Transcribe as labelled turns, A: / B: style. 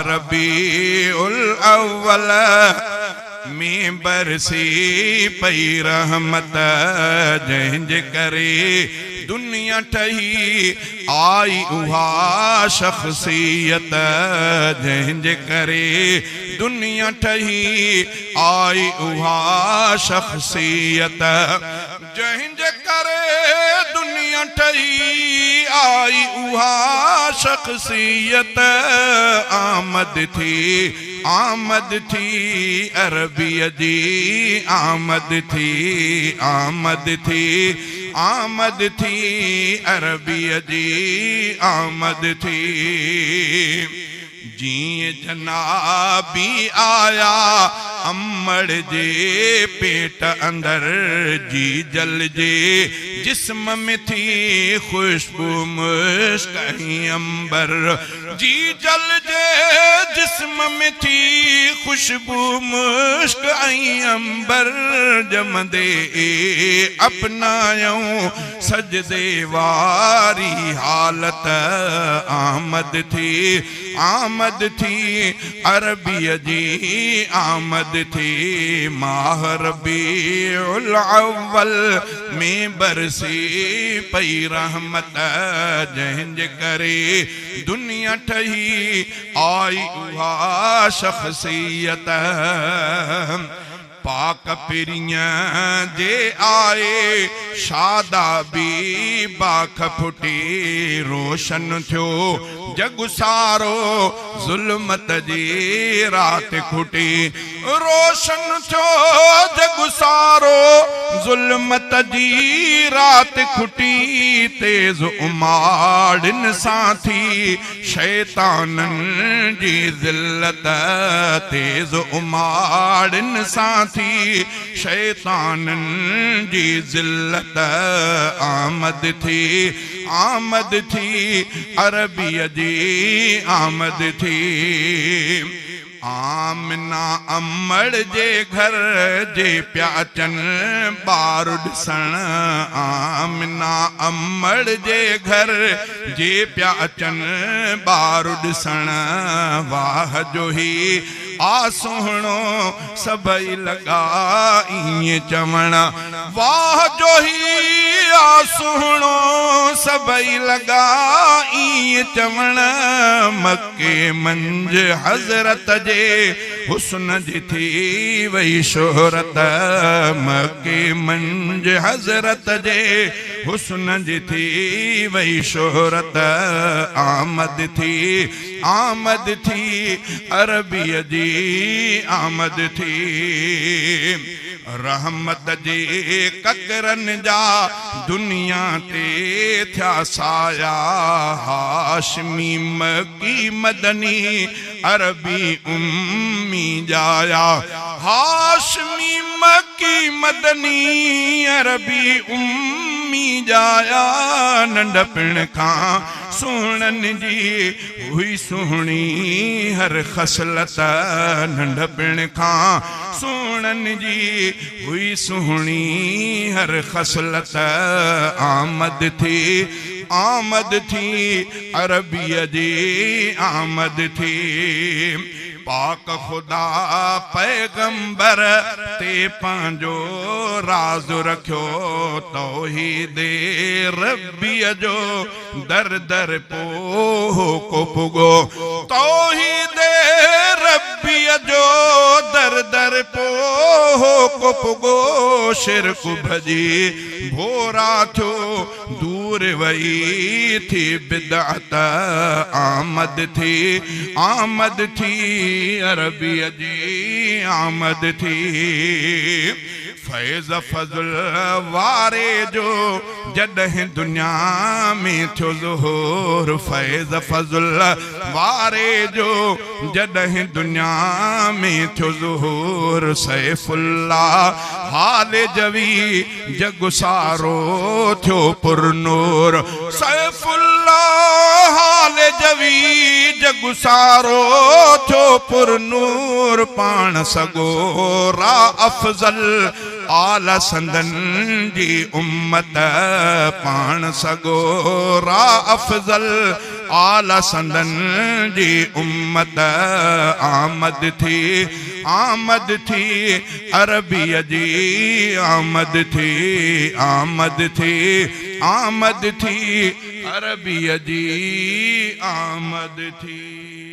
A: रबीउल अव्वल में बरसी पई रहमत जंहिंज करे दुनिया ठही आई उहा शख्सियत जंहिंज करे दुनिया ठही आई उहा शख्सियत जंहिंज करे दुनिया ठही आई उहा शख्सियत आमद थी अरबी जी आमद थी अरबी जी आमद थी जी जनाबी आया अम्मड़ जे पेट अंदर जी जल जे जिस्म में थी खुशबू मुश्क अंबर जी जल जे जिस्म में थी खुशबू मुश्क अंबर जमदे अपनायूं सजदे वारी हालत आमद थी अरबी जी आमद थी माह रबीउल अव्वल में बरसी पई रहमत जंहिंज करे दुनिया ठही आई उहा शख्सियत पाक पिरियां जे आए शादाबी बाख फुटी रोशन थियो जग सारो ज़ुल्मत जी रात खुटी रोशन थियो जग सारो ज़ुल्मत जी रात खुटी तेज उमाड़न सां थी शैतानन जी ज़िल्लत तेज उमाड़न सां थी शैतानन जी ज़िल्लत आमद थी अरबी जी आमद थी आमना अम्मड़ जे घर जे प्याचन बार ॾिसण आमना अम्मड़ जे घर जे प्याचन बार ॾिसण वाह जो ही आ सोहणो सभई लॻा ईअं चवण वाह जो ही आ सोहणो सभई लॻा ईअं चवण मके मंझ हज़रत जे हुस्न जी थी वई शोहरत मके मंझ हज़रत जे हुस्न जी थी वई शोहरत आमद थी अरबी जी आमद थी रहमत जे ककरन जा दुनिया ते थिया साया हाशमी मकी मदनी अरबी उम्मी जाया हाशमी मकी मदनी अरबी उम्मी जाया नंढपण खां सुहणन जी हुई सुहणी हर खसलत नंढपण खां सुहणन जी हुई सुहणी हर खसलत आमद थी अरबी जी आमद थी पाक खुदा पैगंबर ते पंहिंजो राज रखियो तौहीदे रब्बी जो दर दर को पुगो तौहीदे रब्बी जो दर दर को पुगो शिरक भजी भोरा थियो दूर वई थी बिदअत आमद थी अरबी जी आमद थी फैज़ फज़ल वारे जो जॾहिं दुनिया में थियो ज़ुहूर फैज़ फज़ल वारे जो जॾहिं दुनिया में थियो ज़ुहूर सैफुल्लाह हाल जवी जग सारो थियो पुरनूर सैफुल्लाह जवी जगुसारो छो पुर नूर पाण सगो रा अफजल आला संदन जी उम्मत पाण सगो रा अफजल आला संदन जी उम्मत आमद थी अरबीय जी आमद थी अरबीय जी आमद थी।